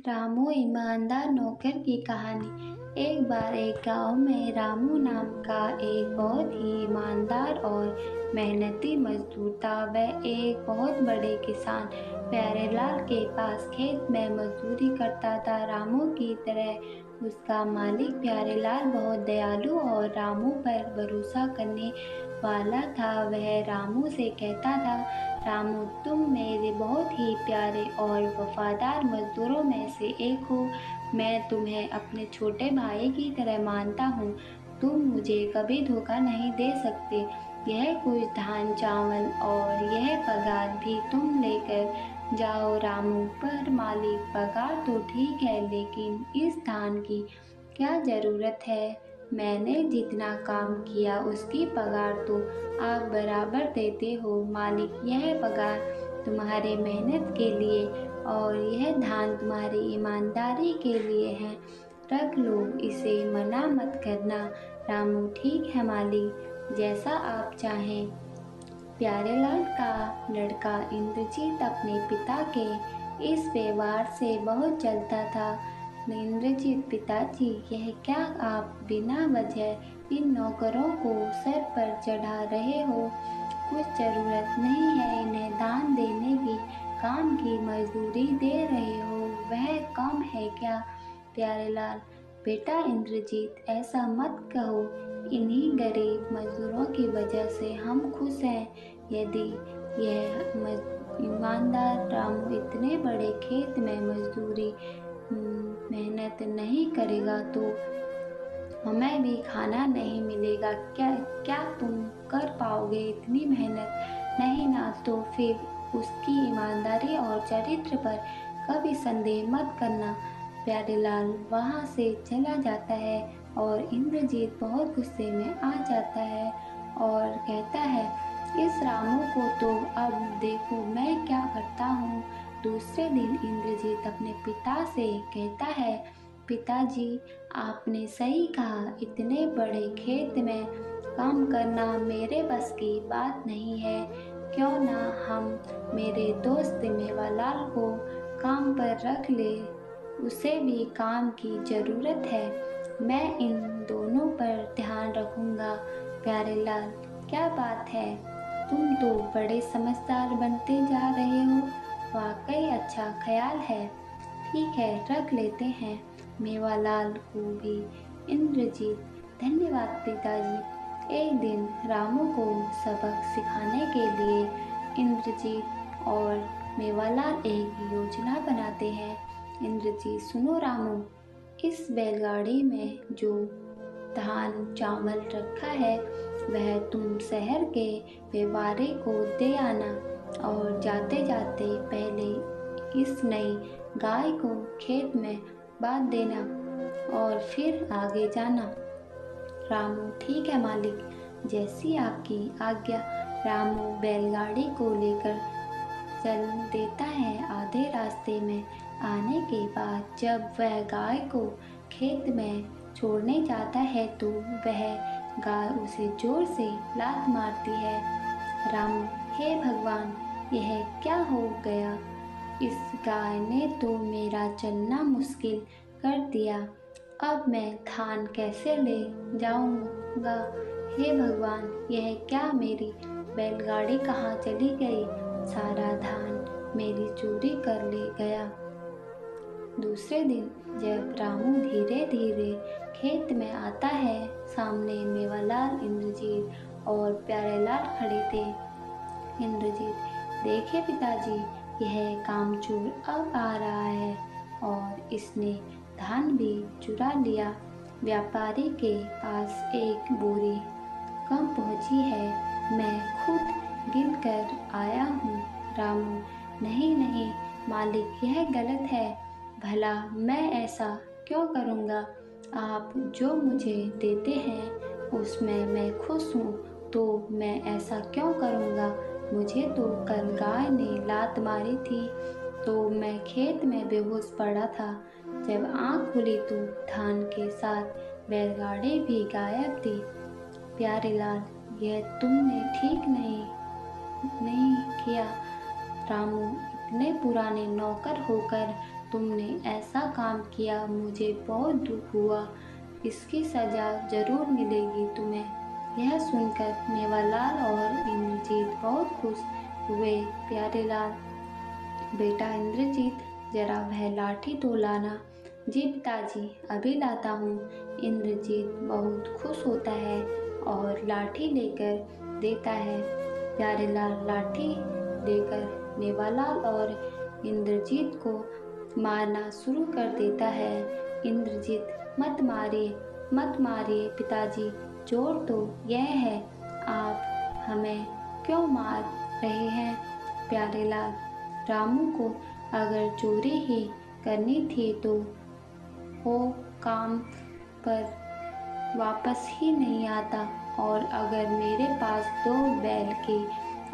रामू ईमानदार नौकर की कहानी। एक बार एक गांव में रामू नाम का एक बहुत ही ईमानदार और मेहनती मजदूर था। वह एक बहुत बड़े किसान प्यारेलाल के पास खेत में मजदूरी करता था। रामू की तरह उसका मालिक प्यारेलाल बहुत दयालु और रामू पर भरोसा करने वाला था। वह रामू से कहता था, रामू, तुम मेरे बहुत ही प्यारे और वफादार मजदूरों में से एक हो। मैं तुम्हें अपने छोटे भाई की तरह मानता हूँ। तुम मुझे कभी धोखा नहीं दे सकते। यह कुछ धान चावल और यह पगार भी तुम लेकर जाओ। रामू, पर मालिक, पगार तो ठीक है, लेकिन इस धान की क्या ज़रूरत है? मैंने जितना काम किया उसकी पगार तो आप बराबर देते हो। मालिक, यह पगार तुम्हारे मेहनत के लिए और यह धान तुम्हारी ईमानदारी के लिए है। रख लो इसे, मना मत करना। रामू, ठीक है मालिक, जैसा आप चाहें। प्यारेलाल का लड़का इंद्रजीत अपने पिता के इस व्यवहार से बहुत जलता था। इंद्रजीत, पिताजी, यह क्या आप बिना वजह इन नौकरों को सर पर चढ़ा रहे हो? कुछ ज़रूरत नहीं है इन्हें दान देने की, काम की मजदूरी दे रहे हो, वह कम है क्या? प्यारेलाल, बेटा इंद्रजीत, ऐसा मत कहो। इन्हीं गरीब मजदूरों की वजह से हम खुश हैं। यदि यह ईमानदार रामू इतने बड़े खेत में मजदूरी मेहनत नहीं करेगा तो हमें भी खाना नहीं मिलेगा। क्या क्या तुम कर पाओगे इतनी मेहनत? नहीं ना, तो फिर उसकी ईमानदारी और चरित्र पर कभी संदेह मत करना। प्यारेलाल वहाँ से चला जाता है और इंद्रजीत बहुत गुस्से में आ जाता है और कहता है, इस रामू को तो अब देखो मैं क्या करता हूँ। दूसरे दिन इंद्रजीत अपने पिता से कहता है, पिताजी, आपने सही कहा, इतने बड़े खेत में काम करना मेरे बस की बात नहीं है। क्यों ना हम मेरे दोस्त मेवालाल को काम पर रख ले, उसे भी काम की ज़रूरत है। मैं इन दोनों पर ध्यान रखूंगा। प्यारेलाल, क्या बात है, तुम तो बड़े समझदार बनते जा रहे हो। वाकई अच्छा ख्याल है। ठीक है, रख लेते हैं मेवालाल को भी। इंद्रजीत, धन्यवाद पिताजी। एक दिन रामू को सबक सिखाने के लिए इंद्रजीत और मेवालाल एक योजना बनाते हैं। इंद्रजीत, सुनो रामू, इस बैलगाड़ी में जो धान चावल रखा है वह तुम शहर के व्यापारी को दे आना और जाते जाते पहले इस नई गाय को खेत में बांध देना और फिर आगे जाना। रामू, ठीक है मालिक, जैसी आपकी आज्ञा। रामू बैलगाड़ी को लेकर चल देता है। आधे रास्ते में आने के बाद जब वह गाय को खेत में छोड़ने जाता है तो वह गाय उसे जोर से लात मारती है। रामू, हे भगवान, यह क्या हो गया? इस गाय ने तो मेरा चलना मुश्किल कर दिया। अब मैं धान कैसे ले जाऊंगा? हे भगवान, यह क्या, मेरी बैलगाड़ी कहाँ चली गई? सारा धान मेरी चोरी कर ले गया। दूसरे दिन जब रामू धीरे धीरे खेत में आता है, सामने मेवालाल, इंद्रजीत और प्यारेलाल खड़े थे। इंद्रजीत, देखे पिताजी, यह कामचोर अब आ रहा है और इसने धान भी चुरा लिया। व्यापारी के पास एक बोरी कम पहुंची है, मैं खुद गिन कर आया हूँ। रामू, नहीं नहीं मालिक, यह गलत है। भला मैं ऐसा क्यों करूँगा? आप जो मुझे देते हैं उसमें मैं खुश हूँ, तो मैं ऐसा क्यों करूँगा? मुझे तो कल गाय ने लात मारी थी तो मैं खेत में बेहोश पड़ा था। जब आँख खुली तो धान के साथ बैलगाड़ी भी गायब थी। प्यारेलाल, यह तुमने ठीक नहीं किया। रामू, इतने पुराने नौकर होकर तुमने ऐसा काम किया, मुझे बहुत दुख हुआ। इसकी सज़ा ज़रूर मिलेगी तुम्हें। यह सुनकर मेवालाल और इंद्रजीत बहुत खुश हुए। प्यारेलाल, बेटा इंद्रजीत, जरा वह लाठी तो लाना। जी पिताजी, अभी लाता हूँ। इंद्रजीत बहुत खुश होता है और लाठी लेकर देता है। प्यारेलाल लाठी लेकर मेवालाल और इंद्रजीत को मारना शुरू कर देता है। इंद्रजीत, मत मारिए, मत मारिए पिताजी, चोर तो यह है, आप हमें क्यों मार रहे हैं? प्यारेलाल, रामू को अगर चोरी ही करनी थी तो वो काम पर वापस ही नहीं आता, और अगर मेरे पास 2 बैल के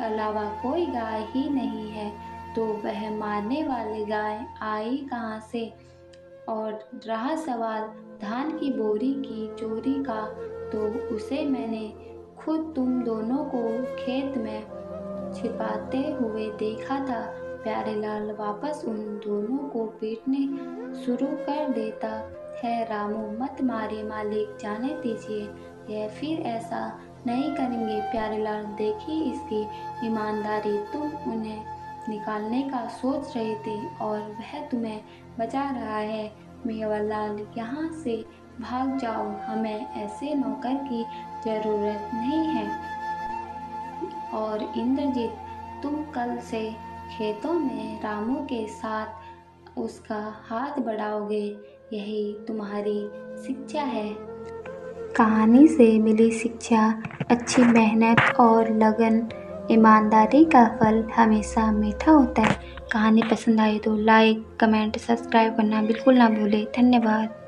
अलावा कोई गाय ही नहीं है तो वह मारने वाली गाय आई कहाँ से? और रहा सवाल धान की बोरी की चोरी का, तो उसे मैंने खुद तुम दोनों को खेत में छिपाते हुए देखा था। प्यारेलाल वापस उन दोनों को पीटने शुरू कर देता है। रामू, मत मारिए मालिक, जाने दीजिए, यह फिर ऐसा नहीं करेंगे। प्यारेलाल, देखिए इसकी ईमानदारी, तुम उन्हें निकालने का सोच रहे थे और वह तुम्हें बचा रहा है। मेवालाल, यहाँ से भाग जाओ, हमें ऐसे नौकर की ज़रूरत नहीं है। और इंद्रजीत, तुम कल से खेतों में रामू के साथ उसका हाथ बढ़ाओगे, यही तुम्हारी शिक्षा है। कहानी से मिली शिक्षा: अच्छी मेहनत और लगन, ईमानदारी का फल हमेशा मीठा होता है। कहानी पसंद आई तो लाइक, कमेंट, सब्सक्राइब करना बिल्कुल ना भूलें। धन्यवाद।